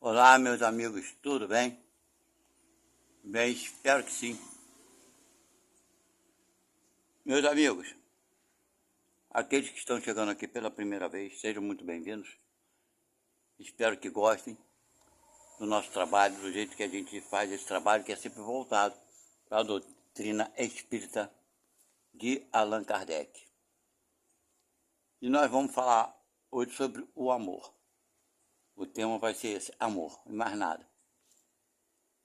Olá, meus amigos, tudo bem? Bem, espero que sim. Meus amigos, aqueles que estão chegando aqui pela primeira vez, sejam muito bem-vindos. Espero que gostem do nosso trabalho, do jeito que a gente faz esse trabalho, que é sempre voltado para a doutrina espírita de Allan Kardec. E nós vamos falar hoje sobre o amor. O tema vai ser esse, amor, e mais nada.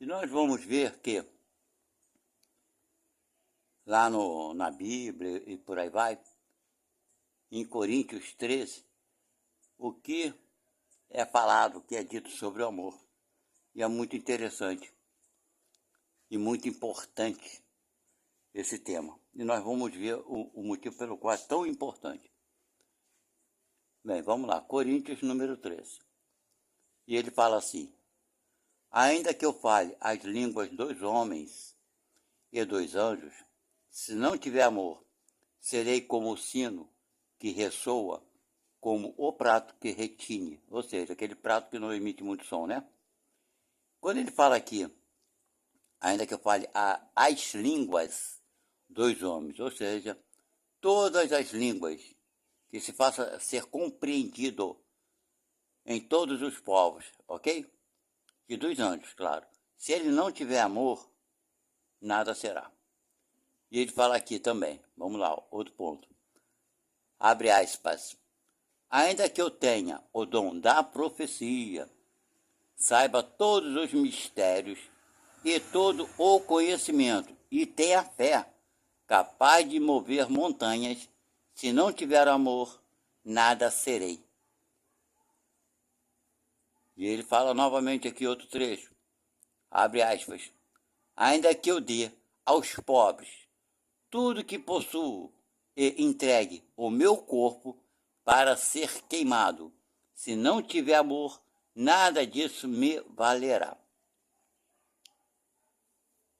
E nós vamos ver que lá na Bíblia e por aí vai, em Coríntios 13, o que é falado, o que é dito sobre o amor. E é muito interessante e muito importante esse tema. E nós vamos ver o motivo pelo qual é tão importante. Bem, vamos lá, Coríntios número 13. E ele fala assim: ainda que eu fale as línguas dos homens e dos anjos, se não tiver amor, serei como o sino que ressoa, como o prato que retine, ou seja, aquele prato que não emite muito som, né? Quando ele fala aqui, ainda que eu fale as línguas dos homens, ou seja, todas as línguas que se faça ser compreendido em todos os povos, ok? E dos anjos, claro. Se ele não tiver amor, nada será. E ele fala aqui também, vamos lá, outro ponto. Abre aspas. Ainda que eu tenha o dom da profecia, saiba todos os mistérios e todo o conhecimento, e tenha fé, capaz de mover montanhas, se não tiver amor, nada serei. E ele fala novamente aqui outro trecho, abre aspas, ainda que eu dê aos pobres tudo que possuo e entregue o meu corpo para ser queimado, se não tiver amor, nada disso me valerá.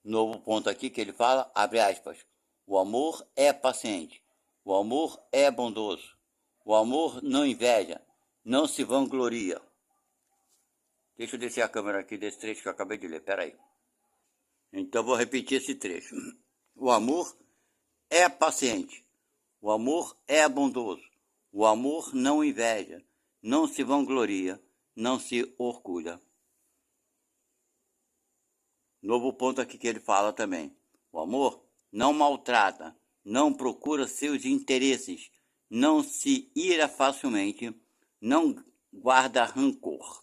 Novo ponto aqui que ele fala, abre aspas, o amor é paciente, o amor é bondoso, o amor não inveja, não se vangloria. Deixa eu descer a câmera aqui desse trecho que eu acabei de ler, peraí. Então vou repetir esse trecho. O amor é paciente, o amor é bondoso, o amor não inveja, não se vangloria, não se orgulha. Novo ponto aqui que ele fala também. O amor não maltrata, não procura seus interesses, não se ira facilmente, não guarda rancor.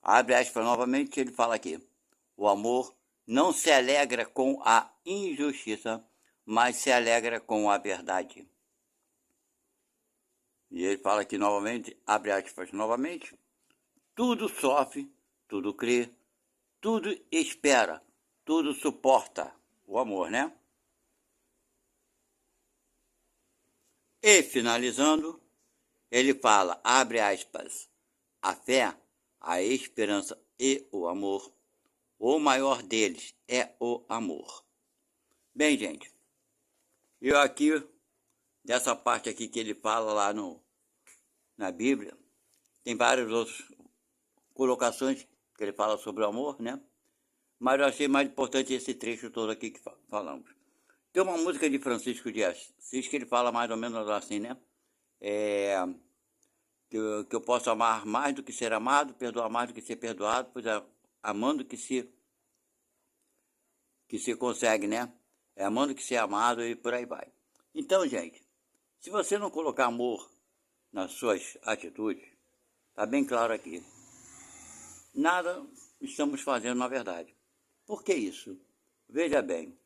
Abre aspas novamente, ele fala aqui. O amor não se alegra com a injustiça, mas se alegra com a verdade. E ele fala aqui novamente, abre aspas novamente. Tudo sofre, tudo crê, tudo espera, tudo suporta. O amor, né? E finalizando, ele fala, abre aspas, a fé, a esperança e o amor. O maior deles é o amor. Bem, gente, eu aqui, dessa parte aqui que ele fala lá na Bíblia, tem várias outras colocações que ele fala sobre o amor, né? Mas eu achei mais importante esse trecho todo aqui que falamos. Tem uma música de Francisco de Assis que ele fala mais ou menos assim, né? Que eu posso amar mais do que ser amado, perdoar mais do que ser perdoado, pois é amando que se consegue, né? É amando que se é amado e por aí vai. Então, gente, se você não colocar amor nas suas atitudes, tá bem claro aqui, nada estamos fazendo na verdade. Por que isso? Veja bem,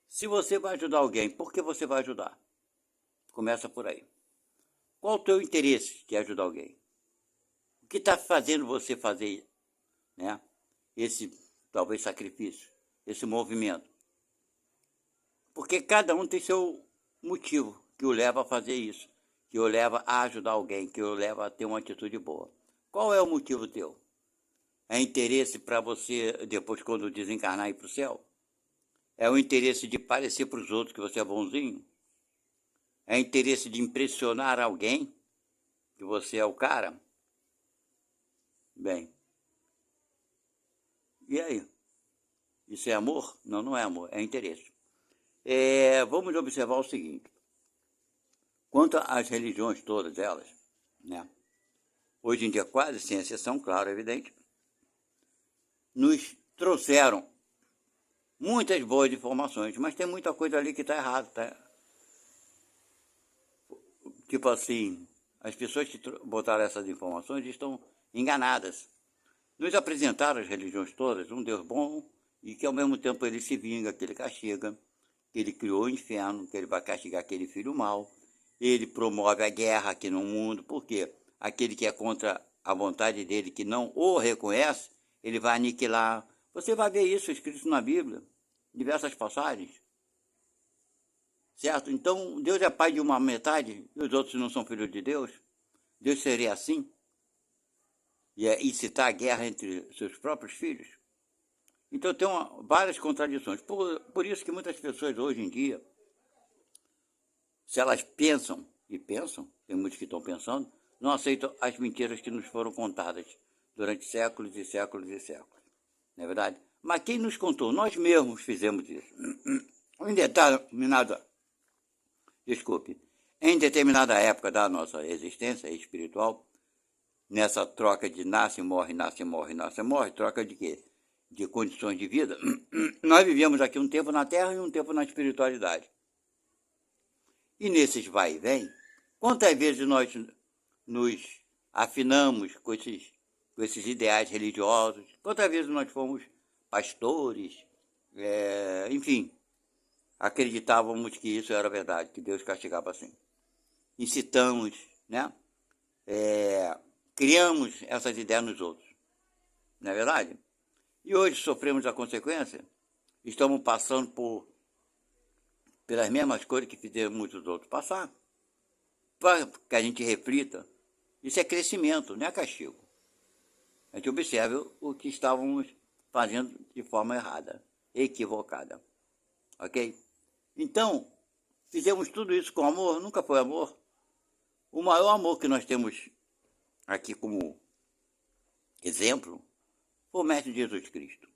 se você vai ajudar alguém, por que você vai ajudar? Começa por aí. Qual o teu interesse de ajudar alguém? O que está fazendo você fazer, né? Esse, talvez, sacrifício, esse movimento? Porque cada um tem seu motivo que o leva a fazer isso, que o leva a ajudar alguém, que o leva a ter uma atitude boa. Qual é o motivo teu? É interesse para você, depois, quando desencarnar, ir para o céu? É o interesse de parecer para os outros que você é bonzinho? É interesse de impressionar alguém, que você é o cara? Bem, e aí? Isso é amor? Não, não é amor, é interesse. Vamos observar o seguinte. Quanto às religiões todas elas, né? Hoje em dia quase sem exceção, claro, evidente, nos trouxeram muitas boas informações, mas tem muita coisa ali que está errada, tá? Tipo assim, as pessoas que botaram essas informações estão enganadas. Nos apresentaram as religiões todas, um Deus bom, e que ao mesmo tempo ele se vinga, que ele castiga, que ele criou o inferno, que ele vai castigar aquele filho mau, ele promove a guerra aqui no mundo, porque aquele que é contra a vontade dele, que não o reconhece, ele vai aniquilar. Você vai ver isso escrito na Bíblia, diversas passagens. Certo? Então, Deus é pai de uma metade e os outros não são filhos de Deus? Deus seria assim? E incitar a guerra entre seus próprios filhos? Então, tem várias contradições. Por isso que muitas pessoas hoje em dia, se elas pensam, e pensam, tem muitos que estão pensando, não aceitam as mentiras que nos foram contadas durante séculos e séculos e séculos. Não é verdade? Mas quem nos contou? Nós mesmos fizemos isso. Em determinada época da nossa existência espiritual, nessa troca de nasce, morre, nasce, morre, nasce, morre, troca de quê? De condições de vida, nós vivíamos aqui um tempo na Terra e um tempo na espiritualidade. E nesses vai e vem, quantas vezes nós nos afinamos com esses ideais religiosos, quantas vezes nós fomos pastores, enfim, acreditávamos que isso era verdade, que Deus castigava assim. Incitamos, né? Criamos essas ideias nos outros, não é verdade? E hoje sofremos a consequência, estamos passando pelas mesmas coisas que fizeram muitos outros passar, para que a gente reflita. Isso é crescimento, não é castigo. A gente observa o que estávamos fazendo de forma errada, equivocada, ok? Então, fizemos tudo isso com amor? Nunca foi amor? O maior amor que nós temos aqui como exemplo foi o Mestre Jesus Cristo.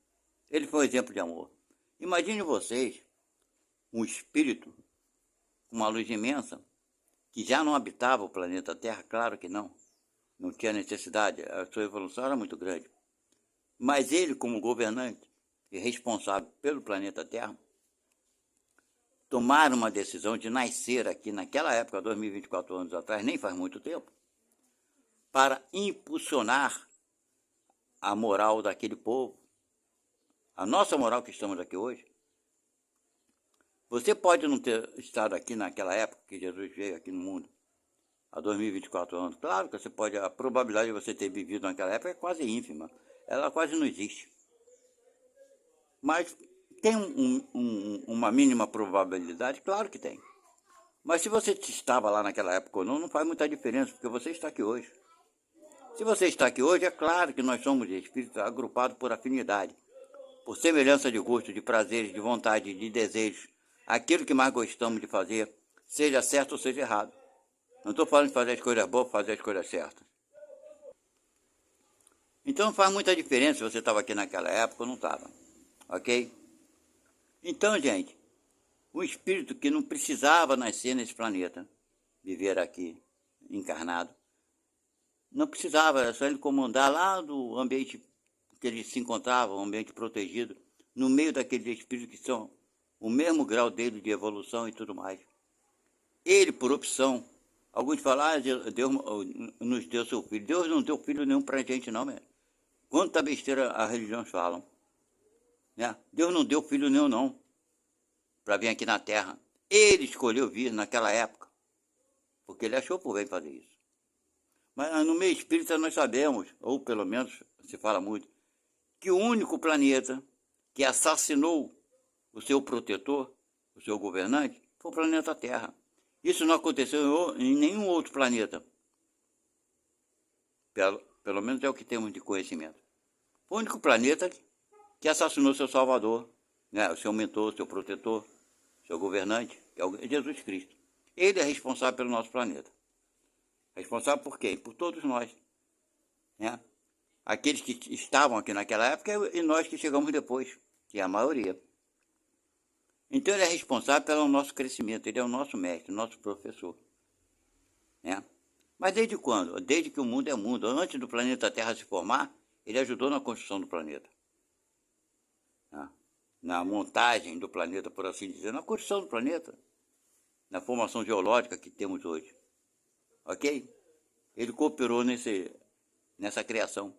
Ele foi um exemplo de amor. Imagine vocês, um espírito com uma luz imensa, que já não habitava o planeta Terra, claro que não. Não tinha necessidade, a sua evolução era muito grande. Mas ele, como governante e responsável pelo planeta Terra, tomaram uma decisão de nascer aqui naquela época, 2024 anos atrás, nem faz muito tempo, para impulsionar a moral daquele povo, a nossa moral que estamos aqui hoje. Você pode não ter estado aqui naquela época que Jesus veio aqui no mundo, há 2024 anos. Claro que você pode, a probabilidade de você ter vivido naquela época é quase ínfima, ela quase não existe. Mas tem uma mínima probabilidade? Claro que tem. Mas se você estava lá naquela época ou não, não faz muita diferença, porque você está aqui hoje. Se você está aqui hoje, é claro que nós somos espíritos agrupados por afinidade, por semelhança de gosto, de prazeres, de vontade, de desejos, aquilo que mais gostamos de fazer, seja certo ou seja errado. Não estou falando de fazer as coisas boas, fazer as coisas certas. Então não faz muita diferença se você estava aqui naquela época ou não estava, ok? Então, gente, um espírito que não precisava nascer nesse planeta, viver aqui encarnado, não precisava, era só ele comandar lá do ambiente que ele se encontrava, um ambiente protegido, no meio daqueles espíritos que são o mesmo grau dele de evolução e tudo mais. Ele, por opção, alguns falam, Deus nos deu seu filho. Deus não deu filho nenhum pra gente não, mesmo. Quanta besteira as religiões falam. Né? Deus não deu filho nenhum não, para vir aqui na Terra. Ele escolheu vir naquela época, porque ele achou por bem fazer isso. Mas no meio espírita nós sabemos, ou pelo menos se fala muito, que o único planeta que assassinou o seu protetor, o seu governante, foi o planeta Terra. Isso não aconteceu em nenhum outro planeta. Pelo menos é o que temos de conhecimento. Foi o único planeta que assassinou seu salvador, né? O seu mentor, seu protetor, seu governante, que é Jesus Cristo. Ele é responsável pelo nosso planeta. Responsável por quem? Por todos nós. Né? Aqueles que estavam aqui naquela época e nós que chegamos depois, que é a maioria. Então ele é responsável pelo nosso crescimento, ele é o nosso mestre, o nosso professor. Né? Mas desde quando? Desde que o mundo é mundo. Antes do planeta Terra se formar, ele ajudou na construção do planeta. Né? Na montagem do planeta, por assim dizer, na construção do planeta, na formação geológica que temos hoje. Ok? Ele cooperou nessa criação.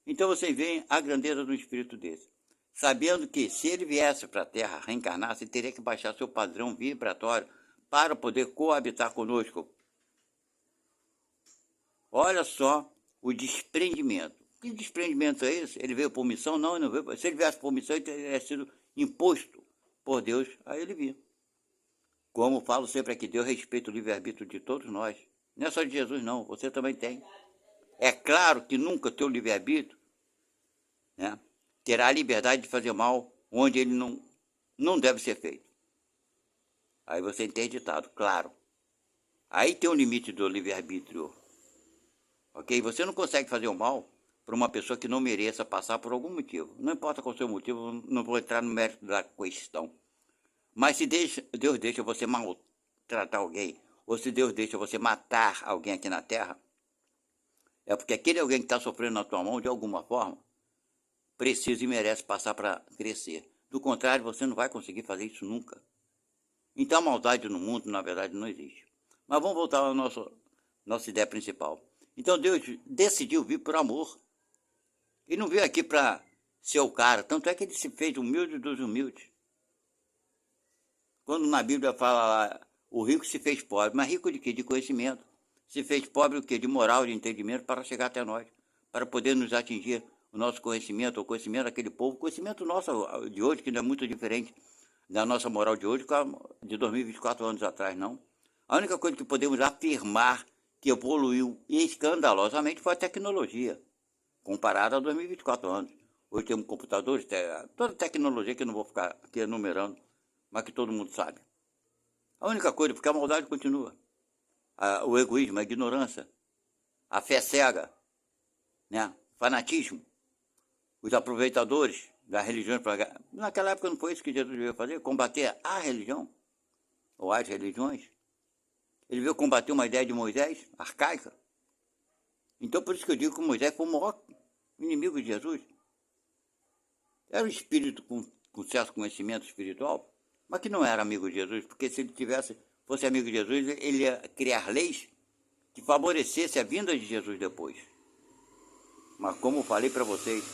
Então vocês veem a grandeza do espírito desse. Sabendo que se ele viesse para a Terra, reencarnasse, ele teria que baixar seu padrão vibratório para poder coabitar conosco. Olha só o desprendimento. Que desprendimento é esse? Ele veio por missão? Não, ele não veio. Se ele viesse por missão, ele teria sido imposto por Deus a ele vir. Como falo sempre aqui, Deus respeita o livre-arbítrio de todos nós. Não é só de Jesus, não. Você também tem. É claro que nunca o teu livre-arbítrio, né, terá a liberdade de fazer mal onde ele não deve ser feito. Aí você tem ditado, claro. Aí tem um limite do livre-arbítrio. Ok? Você não consegue fazer o mal para uma pessoa que não mereça passar por algum motivo. Não importa qual seja o motivo, não vou entrar no mérito da questão. Mas se Deus deixa você maltratar alguém, ou se Deus deixa você matar alguém aqui na Terra, é porque aquele alguém que está sofrendo na tua mão, de alguma forma, precisa e merece passar para crescer. Do contrário, você não vai conseguir fazer isso nunca. Então a maldade no mundo, na verdade, não existe. Mas vamos voltar à nossa ideia principal. Então Deus decidiu vir por amor. Ele não veio aqui para ser o cara. Tanto é que ele se fez humilde dos humildes. Quando na Bíblia fala lá, o rico se fez pobre. Mas rico de quê? De conhecimento. Se fez pobre o quê? De moral, de entendimento para chegar até nós. Para poder nos atingir o nosso conhecimento, o conhecimento daquele povo. O conhecimento nosso de hoje, que não é muito diferente da nossa moral de hoje, de 2024 anos atrás, não. A única coisa que podemos afirmar que evoluiu escandalosamente foi a tecnologia, comparada a 2024 anos. Hoje temos computadores, toda tecnologia que eu não vou ficar aqui enumerando, mas que todo mundo sabe. A única coisa, porque a maldade continua. O egoísmo, a ignorância, a fé cega, né? Fanatismo, os aproveitadores das religiões. Naquela época não foi isso que Jesus veio fazer, combater a religião, ou as religiões. Ele veio combater uma ideia de Moisés, arcaica. Então por isso que eu digo que Moisés foi o maior inimigo de Jesus. Era um espírito com certo conhecimento espiritual, mas que não era amigo de Jesus, porque se ele fosse amigo de Jesus, ele ia criar leis que favorecesse a vinda de Jesus depois. Mas como eu falei para vocês,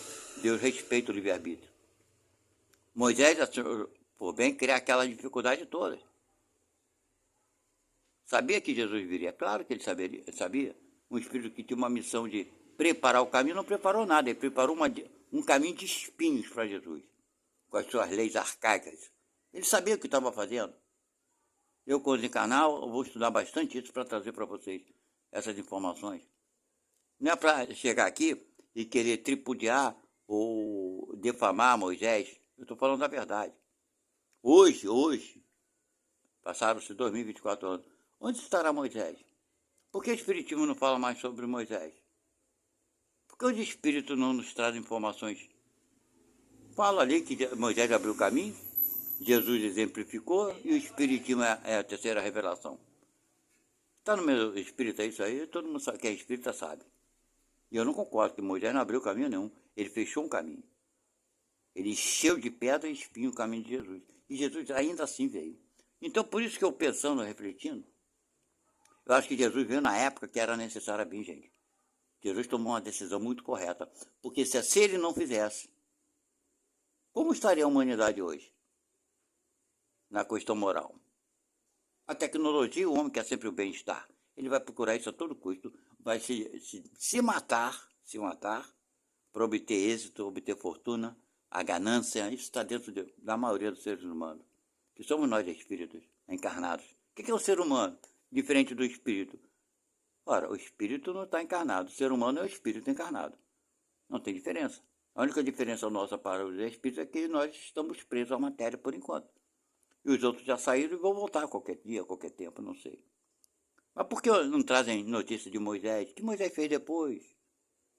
Deus respeita o livre-arbítrio. Moisés, por bem, criar aquela dificuldade toda. Sabia que Jesus viria? Claro que ele sabia. Um espírito que tinha uma missão de preparar o caminho, não preparou nada, ele preparou um caminho de espinhos para Jesus, com as suas leis arcaicas. Ele sabia o que estava fazendo. Eu, quando encarnar, eu vou estudar bastante isso para trazer para vocês essas informações. Não é para chegar aqui e querer tripudiar ou defamar Moisés. Eu estou falando da verdade. Hoje, passaram-se 2024 anos. Onde estará Moisés? Por que o Espiritismo não fala mais sobre Moisés? Por que os Espíritos não nos trazem informações? Fala ali que Moisés abriu o caminho, Jesus exemplificou e o Espiritismo é a terceira revelação. Está no meu espírito, é isso aí, todo mundo sabe, que é espírita sabe. E eu não concordo que Moisés não abriu caminho nenhum, ele fechou um caminho. Ele encheu de pedra e espinho o caminho de Jesus. E Jesus ainda assim veio. Então por isso que eu pensando, refletindo, eu acho que Jesus veio na época que era necessário vir, gente. Jesus tomou uma decisão muito correta. Porque se ele não fizesse, como estaria a humanidade hoje? Na questão moral. A tecnologia, o homem quer sempre o bem-estar. Ele vai procurar isso a todo custo. Vai se matar para obter êxito, obter fortuna. A ganância, isso está dentro da maioria dos seres humanos. Que somos nós espíritos encarnados. O que é o ser humano? Diferente do espírito. Ora, o espírito não está encarnado, o ser humano é o espírito encarnado. Não tem diferença. A única diferença nossa para os espíritos é que nós estamos presos à matéria por enquanto. E os outros já saíram e vão voltar qualquer dia, qualquer tempo, não sei. Mas por que não trazem notícia de Moisés? O que Moisés fez depois?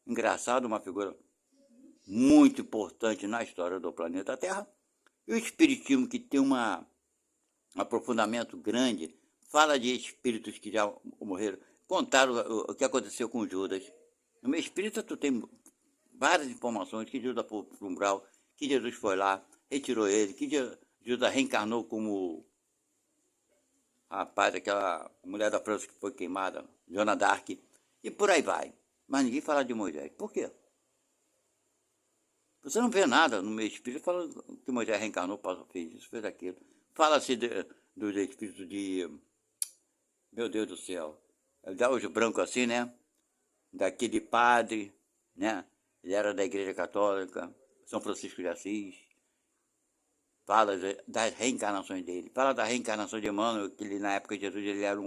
engraçado, uma figura muito importante na história do planeta Terra. E o Espiritismo, que tem um aprofundamento grande, fala de espíritos que já morreram, contaram o que aconteceu com Judas. No meio espírita, tu tem várias informações que Judas foi para o umbral, que Jesus foi lá, retirou ele, que Judas reencarnou como rapaz, aquela mulher da França que foi queimada, Joana d'Arc, e por aí vai. Mas ninguém fala de Moisés. Por quê? Você não vê nada no meio espírita falando que Moisés reencarnou, fez isso, fez aquilo. Fala-se dos espíritos de... Meu Deus do céu. Dá os brancos assim, né? Daquele padre, né? Ele era da Igreja Católica, São Francisco de Assis. Fala das reencarnações dele. Fala da reencarnação de Emmanuel, que ele, na época de Jesus, ele era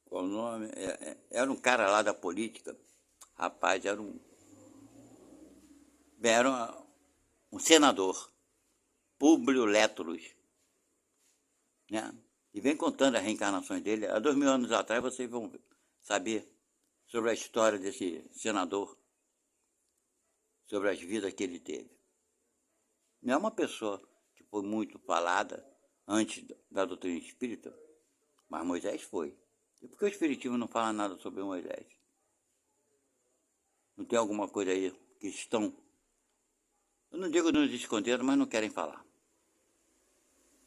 qual o nome? Era um cara lá da política. Rapaz, era um senador, Públio Lentulus, né? E vem contando as reencarnações dele. Há 2000 anos atrás vocês vão saber sobre a história desse senador, sobre as vidas que ele teve. Não é uma pessoa que foi muito falada antes da doutrina espírita, mas Moisés foi. E por que o Espiritismo não fala nada sobre Moisés? Não tem alguma coisa aí que estão, eu não digo nos escondendo, mas não querem falar,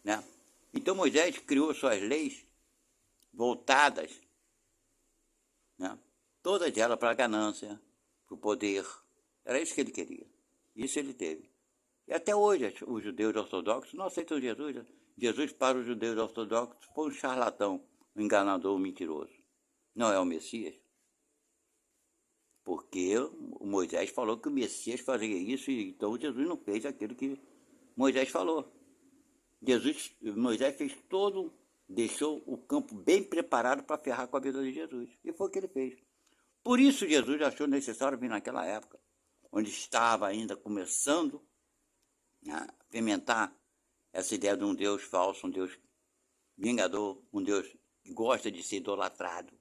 né? Então Moisés criou suas leis voltadas, né? Todas elas para a ganância, para o poder. Era isso que ele queria. Isso ele teve. E até hoje os judeus ortodoxos não aceitam Jesus. Jesus, para os judeus ortodoxos, foi um charlatão, um enganador, um mentiroso. Não é o Messias. Porque o Moisés falou que o Messias fazia isso, e então Jesus não fez aquilo que Moisés falou. Moisés fez deixou o campo bem preparado para ferrar com a vida de Jesus. E foi o que ele fez. Por isso Jesus achou necessário vir naquela época, onde estava ainda começando a fermentar essa ideia de um Deus falso, um Deus vingador, um Deus que gosta de ser idolatrado,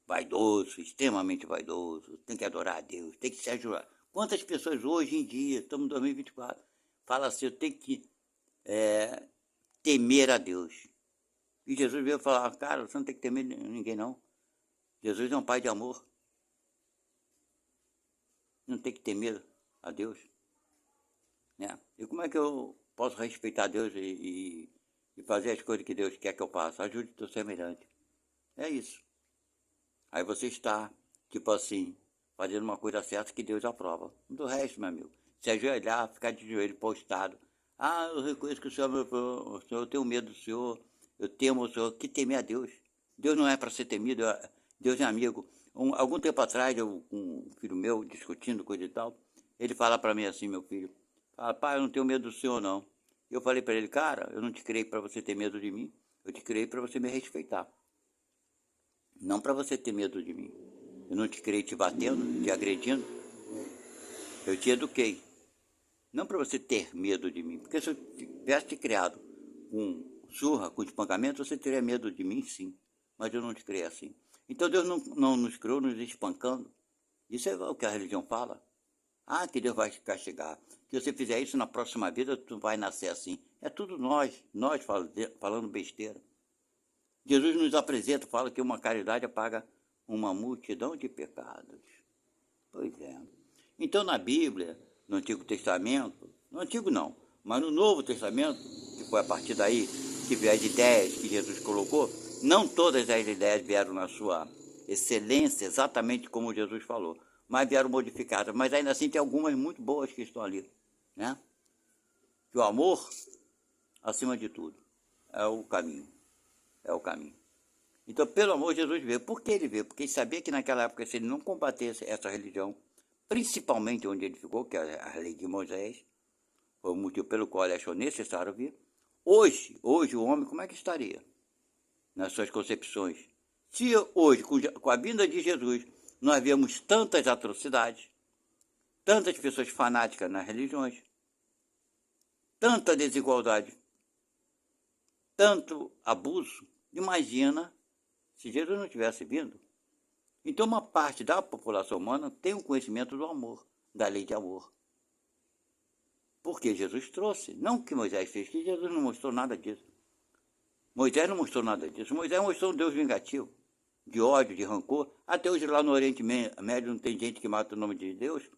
vaidoso, extremamente vaidoso, tem que adorar a Deus, tem que se ajudar. Quantas pessoas hoje em dia, estamos em 2024, falam assim, eu tenho que temer a Deus. E Jesus veio falar, cara, você não tem que temer ninguém não. Jesus é um pai de amor. Não tem que temer a Deus, né? E como é que eu posso respeitar Deus e fazer as coisas que Deus quer que eu faça? Ajude o teu semelhante. É isso. Aí você está, tipo assim, fazendo uma coisa certa que Deus aprova. Do resto, meu amigo, se ajoelhar, ficar de joelho postado. Ah, eu reconheço que o Senhor é meu Senhor, eu tenho medo do Senhor, eu temo o Senhor. Que temer a Deus? Deus não é para ser temido, Deus é amigo. Algum tempo atrás, eu com um filho meu, discutindo coisa e tal, ele fala para mim assim, meu filho, fala, pai, eu não tenho medo do Senhor, não. Eu falei para ele, cara, eu não te criei para você ter medo de mim, eu te criei para você me respeitar. Não para você ter medo de mim. Eu não te criei te batendo, te agredindo. Eu te eduquei. Não para você ter medo de mim. Porque se eu tivesse te criado com surra, com espancamento, você teria medo de mim, sim. Mas eu não te criei assim. Então Deus não nos criou nos espancando. Isso é o que a religião fala. Ah, que Deus vai te castigar. Se você fizer isso na próxima vida, tu vai nascer assim. É tudo nós falando besteira. Jesus nos apresenta, fala que uma caridade apaga uma multidão de pecados. Pois é. Então na Bíblia, no Antigo Testamento, no Antigo não, mas no Novo Testamento, que foi a partir daí que veio as ideias que Jesus colocou, não todas as ideias vieram na sua excelência, exatamente como Jesus falou, mas vieram modificadas. Mas ainda assim tem algumas muito boas que estão ali, né? Que o amor, acima de tudo, é o caminho. É o caminho. Então, pelo amor, Jesus veio. Por que ele veio? Porque ele sabia que naquela época, se ele não combatesse essa religião, principalmente onde ele ficou, que é a lei de Moisés, foi o motivo pelo qual ele achou necessário vir. Hoje o homem, como é que estaria nas suas concepções? Se hoje, com a vinda de Jesus, nós vemos tantas atrocidades, tantas pessoas fanáticas nas religiões, tanta desigualdade, tanto abuso, imagina se Jesus não tivesse vindo. Então uma parte da população humana tem o conhecimento do amor, da lei de amor. Porque Jesus trouxe, não o que Moisés fez, que Jesus não mostrou nada disso. Moisés não mostrou nada disso. Moisés mostrou um Deus vingativo, de ódio, de rancor. Até hoje lá no Oriente Médio não tem gente que mata o nome de Deus,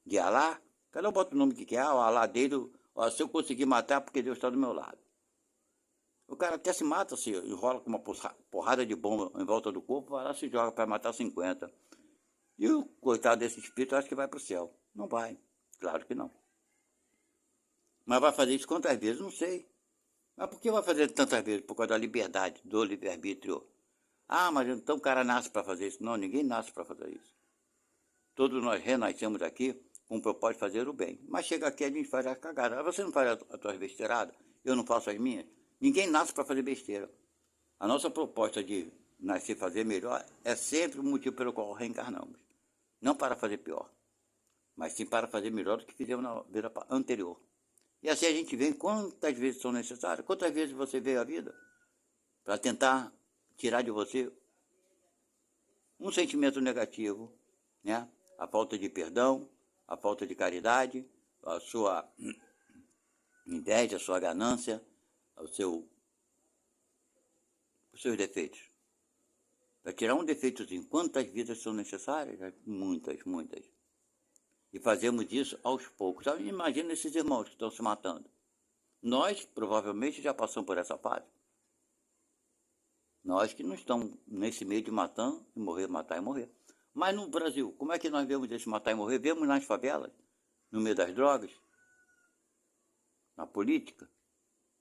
de Alá. Cada um bota o nome que quer, o Alá dele, ó, se eu conseguir matar porque Deus está do meu lado. O cara até se mata, se enrola com uma porrada de bomba em volta do corpo, vai lá se joga para matar 50. E o coitado desse espírito acha que vai para o céu. Não vai, claro que não. Mas vai fazer isso quantas vezes? Não sei. Mas por que vai fazer tantas vezes? Por causa da liberdade, do livre-arbítrio. Ah, mas então o cara nasce para fazer isso. Não, ninguém nasce para fazer isso. Todos nós renascemos aqui com o propósito de fazer o bem. Mas chega aqui a gente faz a cagada. Você não faz as tuas besteiradas? Eu não faço as minhas? Ninguém nasce para fazer besteira. A nossa proposta de nascer e fazer melhor é sempre o motivo pelo qual reencarnamos. Não para fazer pior, mas sim para fazer melhor do que fizemos na vida anterior. E assim a gente vê quantas vezes são necessárias, quantas vezes você veio à vida para tentar tirar de você um sentimento negativo, né? A falta de perdão, a falta de caridade, a sua inveja, a sua ganância, os seus defeitos. Para tirar um defeitozinho, quantas vidas são necessárias? Muitas, muitas. E fazemos isso aos poucos. Imagina esses irmãos que estão se matando. Nós, provavelmente, já passamos por essa fase. Nós que não estamos nesse meio de matando e morrer, matar e morrer. Mas no Brasil, como é que nós vemos esse matar e morrer? Vemos nas favelas, no meio das drogas, na política.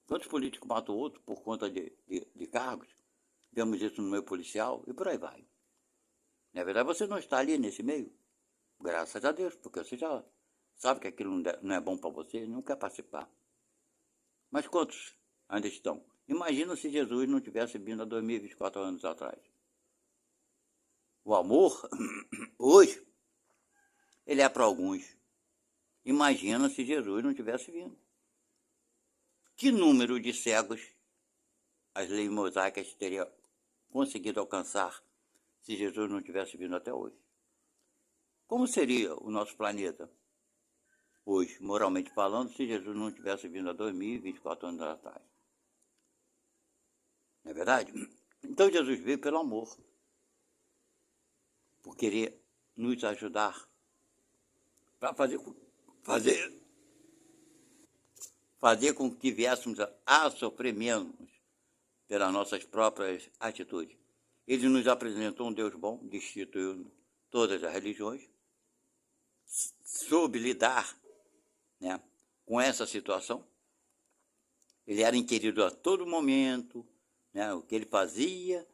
Quantos políticos matam outro por conta de cargos? Vemos isso no meio policial e por aí vai. Na verdade, você não está ali nesse meio. Graças a Deus, porque você já sabe que aquilo não é bom para você, não quer participar. Mas quantos ainda estão? Imagina se Jesus não tivesse vindo há 2024 anos atrás. O amor, hoje, ele é para alguns. Imagina se Jesus não tivesse vindo. Que número de cegos as leis mosaicas teriam conseguido alcançar se Jesus não tivesse vindo até hoje? Como seria o nosso planeta hoje, moralmente falando, se Jesus não tivesse vindo há 2024 anos atrás? Não é verdade? Então Jesus veio pelo amor, por querer nos ajudar, para fazer com que viéssemos a sofrer menos pelas nossas próprias atitudes. Ele nos apresentou um Deus bom, destituiu todas as religiões, soube lidar, né, com essa situação. Ele era inquirido a todo momento, né, o que ele fazia,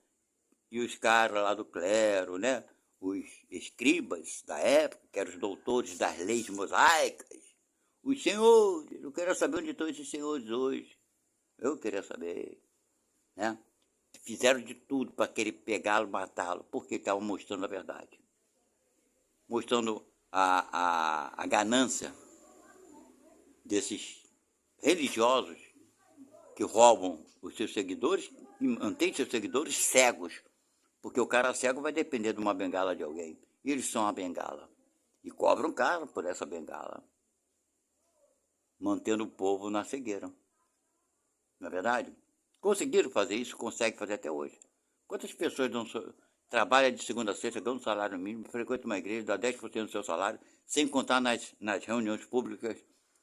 e os caras lá do clero, né, os escribas da época, que eram os doutores das leis mosaicas, os senhores, eu quero saber onde estão esses senhores hoje. Eu queria saber, né? Fizeram de tudo para querer pegá-lo, matá-lo, porque estavam mostrando a verdade. Mostrando a ganância desses religiosos que roubam os seus seguidores e mantêm seus seguidores cegos. Porque o cara cego vai depender de uma bengala de alguém. E eles são a bengala. E cobram caro por essa bengala. Mantendo o povo na cegueira. Não é verdade? Conseguiram fazer isso, conseguem fazer até hoje. Quantas pessoas trabalham de segunda a sexta, ganham um salário mínimo, frequentam uma igreja, dá 10% do seu salário, sem contar nas reuniões públicas,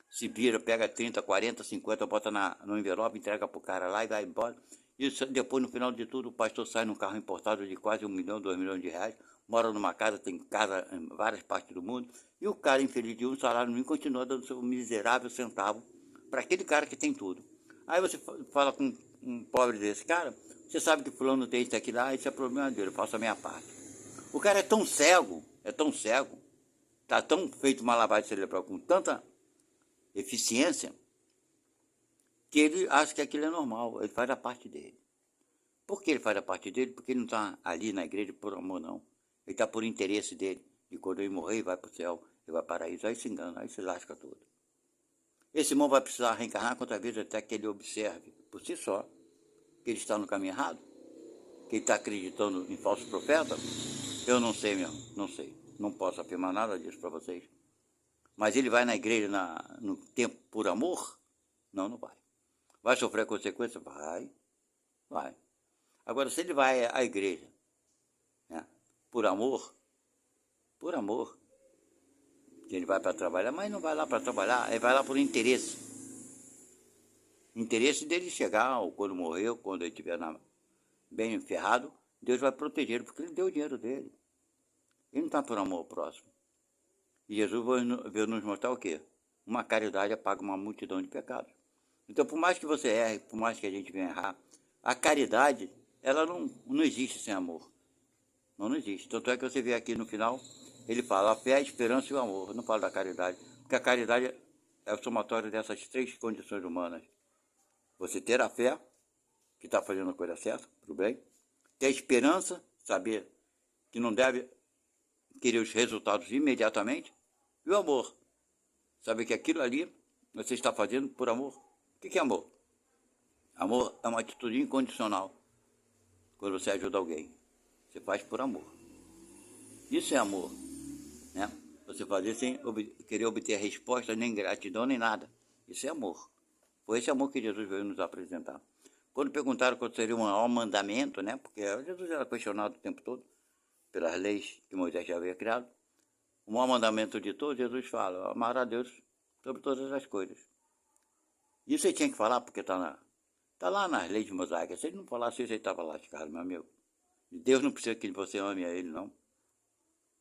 se vira, pega 30, 40, 50, bota no envelope, entrega pro cara lá e vai embora. Isso, depois, no final de tudo, o pastor sai num carro importado de quase 1 milhão, 2 milhões de reais, mora numa casa, tem casa em várias partes do mundo, e o cara infeliz de um salário mínimo continua dando seu miserável centavo para aquele cara que tem tudo. Aí você fala com um pobre desse cara, você sabe que fulano tem isso aqui lá, isso é problema dele, eu faço a minha parte. O cara é tão cego, tá tão feito uma lavagem cerebral com tanta eficiência, que ele acha que aquilo é normal, ele faz a parte dele. Por que ele faz a parte dele? Porque ele não está ali na igreja por amor, não. Ele está por interesse dele. E quando ele morrer, ele vai para o céu, ele vai para o paraíso, aí se engana, aí se lasca todo. Esse irmão vai precisar reencarnar quantas vezes até que ele observe, por si só, que ele está no caminho errado, que ele está acreditando em falsos profetas, Eu não sei mesmo, não sei. Não posso afirmar nada disso para vocês. Mas ele vai na igreja no tempo por amor? Não, não vai. Vai sofrer consequência? Vai. Agora, se ele vai à igreja, né, por amor, ele vai para trabalhar, mas não vai lá para trabalhar, ele vai lá por interesse. Interesse dele chegar, ou quando morreu, quando ele estiver bem ferrado, Deus vai proteger ele, porque ele deu o dinheiro dele. Ele não está por amor ao próximo. E Jesus veio nos mostrar o quê? Uma caridade apaga uma multidão de pecados. Então, por mais que você erre, por mais que a gente venha errar, a caridade, ela não existe sem amor. Não existe. Tanto é que você vê aqui no final, ele fala a fé, a esperança e o amor. Não fala da caridade. Porque a caridade é o somatório dessas três condições humanas. Você ter a fé, que está fazendo a coisa certa, para o bem. Ter a esperança, saber que não deve querer os resultados imediatamente. E o amor. Saber que aquilo ali você está fazendo por amor. O que é amor? Amor é uma atitude incondicional. Quando você ajuda alguém, você faz por amor. Isso é amor, né? Você fazer sem querer obter resposta, nem gratidão, nem nada. Isso é amor. Foi esse amor que Jesus veio nos apresentar. Quando perguntaram qual seria o maior mandamento, né? Porque Jesus era questionado o tempo todo pelas leis que Moisés já havia criado. O maior mandamento de todos, Jesus fala: amar a Deus sobre todas as coisas. Isso ele tinha que falar, porque está lá nas leis mosaicas. Se ele não falasse isso, ele estava lascado, meu amigo. Deus não precisa que você ame a ele, não.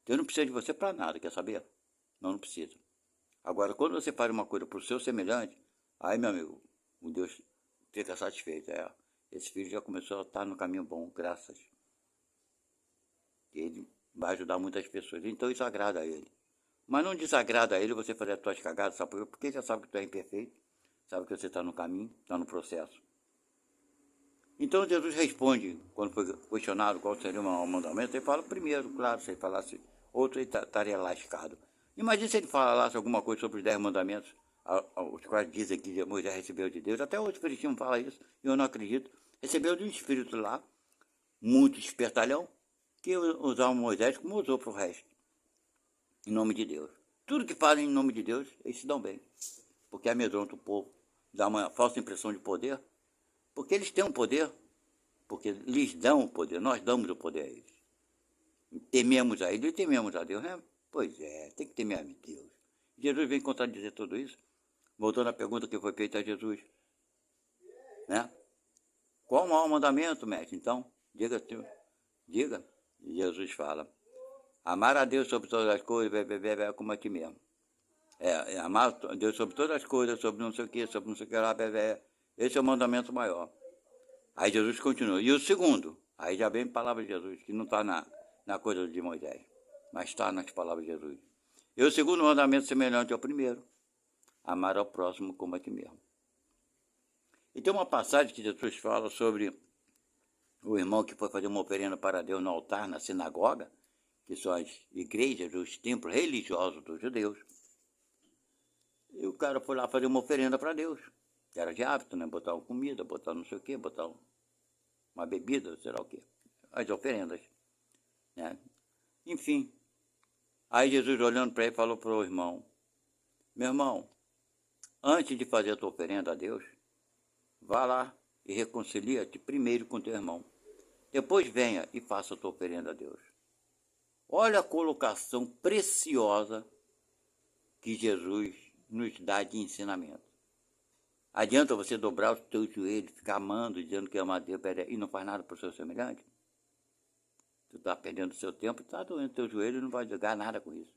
Deus não precisa de você para nada, quer saber? Não precisa. Agora, quando você faz uma coisa para o seu semelhante, aí, meu amigo, o Deus fica satisfeito. Esse filho já começou a estar no caminho bom, graças. Ele vai ajudar muitas pessoas. Então isso agrada a ele. Mas não desagrada a ele você fazer as suas cagadas, sabe por quê? Porque já sabe que tu é imperfeito, sabe que você está no caminho, está no processo. Então Jesus responde, quando foi questionado qual seria o mandamento, ele fala primeiro, claro, se ele falasse outro, ele estaria lascado. Imagina se ele falasse alguma coisa sobre os 10 mandamentos, os quais dizem que Moisés recebeu de Deus. Até hoje o Espiritismo fala isso, e eu não acredito. Recebeu de um espírito lá, muito espertalhão, que usava Moisés como usou para o resto, em nome de Deus. Tudo que fazem em nome de Deus, eles se dão bem, porque amedronta o povo, dá uma falsa impressão de poder, porque eles têm um poder, porque lhes dão o poder, nós damos o poder a eles. Tememos a ele e tememos a Deus, né? Pois é, tem que temer a Deus. Jesus vem contradizer tudo isso. Voltando à pergunta que foi feita a Jesus, né? Qual o maior mandamento, mestre? Então, diga. Jesus fala: amar a Deus sobre todas as coisas, como a ti mesmo. Amar a Deus sobre todas as coisas, sobre não sei o que lá, esse é o mandamento maior. Aí Jesus continua. E o segundo, aí já vem a palavra de Jesus, que não está na coisa de Moisés, mas está nas palavras de Jesus. E o segundo mandamento semelhante ao primeiro: amar ao próximo como a ti mesmo. E tem uma passagem que Jesus fala sobre o irmão que foi fazer uma oferenda para Deus no altar, na sinagoga, que são as igrejas, os templos religiosos dos judeus. E o cara foi lá fazer uma oferenda para Deus, que era de hábito, né? Botar uma comida, botar não sei o quê, botar uma bebida, sei lá o quê. As oferendas, né? Enfim. Aí Jesus, olhando para ele, falou para o irmão: meu irmão, antes de fazer a tua oferenda a Deus, vá lá e reconcilia-te primeiro com teu irmão. Depois venha e faça a tua oferenda a Deus. Olha a colocação preciosa que Jesus nos dá de ensinamento. Adianta você dobrar os teus joelhos, ficar amando, dizendo que ama a Deus, e não faz nada para o seu semelhante? Tu está perdendo o seu tempo, está doendo o teu joelho e não vai jogar nada com isso.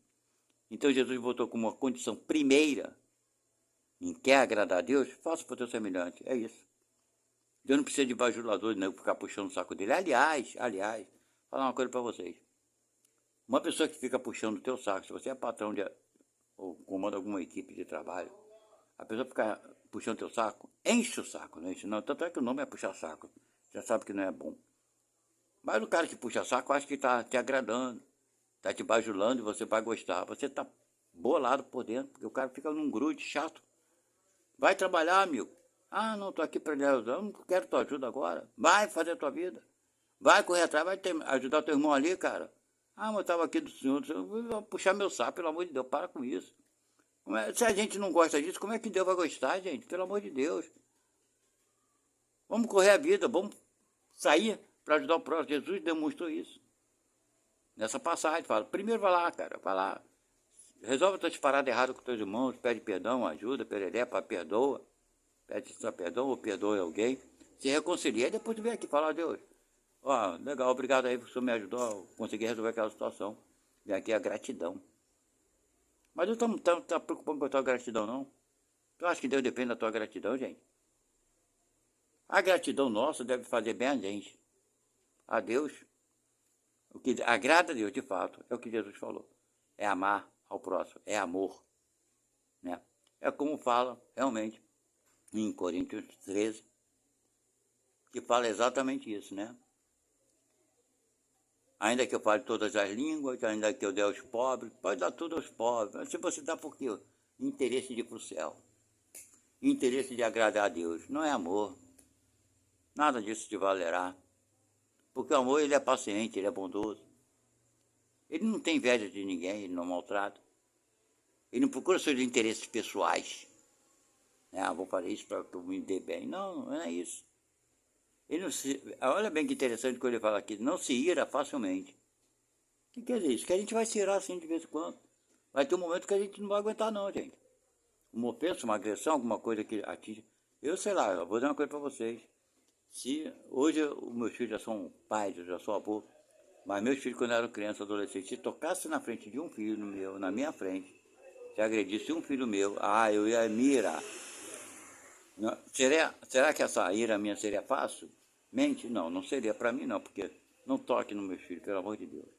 Então Jesus botou como uma condição primeira, em quer agradar a Deus, faça para o teu semelhante. É isso. Deus não precisa de bajulador, não ficar puxando o saco dele. Aliás, falar uma coisa para vocês. Uma pessoa que fica puxando o teu saco, se você é patrão ou comanda alguma equipe de trabalho, a pessoa fica puxando o teu saco, enche o saco, não enche não. Tanto é que o nome é puxar saco. Já sabe que não é bom. Mas o cara que puxa saco, acha que está te agradando, está te bajulando e você vai gostar. Você está bolado por dentro, porque o cara fica num grude chato. Vai trabalhar, amigo. Ah, não, estou aqui para lhe ajudar, não quero tua ajuda agora. Vai fazer a tua vida. Vai correr atrás, vai ajudar teu irmão ali, cara. Ah, mas eu estava aqui do senhor, eu vou puxar meu saco, pelo amor de Deus, para com isso. Se a gente não gosta disso, como é que Deus vai gostar, gente? Pelo amor de Deus. Vamos correr a vida, vamos sair para ajudar o próximo. Jesus demonstrou isso. Nessa passagem, fala, primeiro vai lá, cara, vai lá. Resolve tuas paradas erradas com teus irmãos, pede perdão, ajuda, pereré, perdoa. Pede só perdão ou perdoe alguém. Se reconcilia e depois tu vem aqui falar, Deus. Ó, legal, obrigado aí, porque o senhor me ajudou a conseguir resolver aquela situação. Vem aqui a gratidão. Mas eu não tá preocupado com a tua gratidão, não. Tu acha que Deus depende da tua gratidão, gente? A gratidão nossa deve fazer bem a gente. A Deus. O que agrada a Deus, de fato, é o que Jesus falou. É amar ao próximo, é amor. Né? É como fala, realmente, em Coríntios 13, que fala exatamente isso, né? Ainda que eu fale todas as línguas, ainda que eu dê aos pobres, pode dar tudo aos pobres. Mas se você dá por quê? Interesse de ir para o céu. Interesse de agradar a Deus. Não é amor. Nada disso te valerá. Porque o amor, ele é paciente, ele é bondoso. Ele não tem inveja de ninguém, ele não maltrata. Ele não procura seus interesses pessoais. Vou fazer isso para que eu me dê bem. Não, não é isso. Ele não se, olha bem que interessante o que ele fala aqui. Não se ira facilmente. O que quer dizer isso? Que a gente vai se irar assim de vez em quando. Vai ter um momento que a gente não vai aguentar não, gente. Uma ofensa, uma agressão, alguma coisa que atinge. Eu sei lá, eu vou dar uma coisa para vocês. Se hoje os meus filhos já são pais, eu já sou avô, mas meus filhos quando eram criança, adolescente, se tocasse na frente de um filho meu, na minha frente, se agredisse um filho meu, eu ia me irar. Será que essa ira minha seria fácil? Mente? Não, não seria para mim não, porque não toque nos meus filhos, pelo amor de Deus.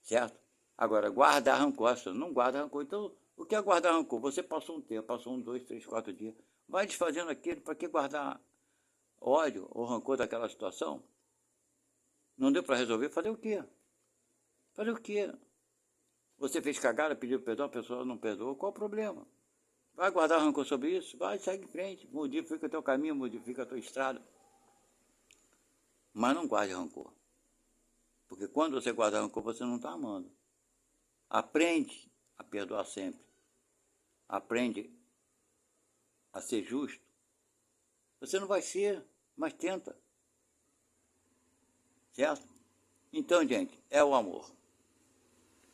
Certo? Agora, guardar rancor, não guarda rancor. Então, o que é guardar rancor? Você passou um tempo, passou 2, 3, 4 dias, vai desfazendo aquilo, para que guardar ódio ou rancor daquela situação? Não deu para resolver? Fazer o quê? Fazer o quê? Você fez cagada, pediu perdão, a pessoa não perdoou, qual o problema? Vai guardar rancor sobre isso? Vai, segue em frente, modifica o teu caminho, modifica a tua estrada. Mas não guarde rancor. Porque quando você guarda rancor, você não está amando. Aprende a perdoar sempre. Aprende a ser justo. Você não vai ser, mas tenta. Certo? Então, gente, é o amor.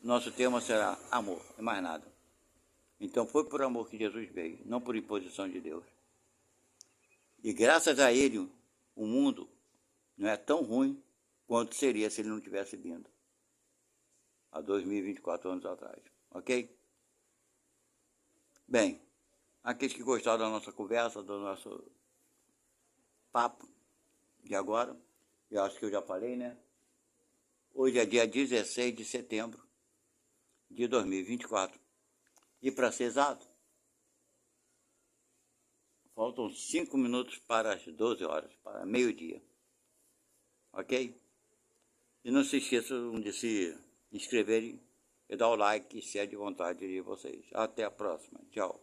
Nosso tema será amor, e mais nada. Então foi por amor que Jesus veio, não por imposição de Deus. E graças a ele, o mundo não é tão ruim quanto seria se ele não tivesse vindo. Há 2024 anos atrás. Ok? Bem, aqueles que gostaram da nossa conversa, do nosso papo de agora, eu acho que eu já falei, né? Hoje é dia 16 de setembro de 2024. E para ser exato, faltam 5 minutos para as 12 horas, para meio-dia. Ok? E não se esqueçam de se inscreverem e dar o like se é de vontade de vocês. Até a próxima. Tchau.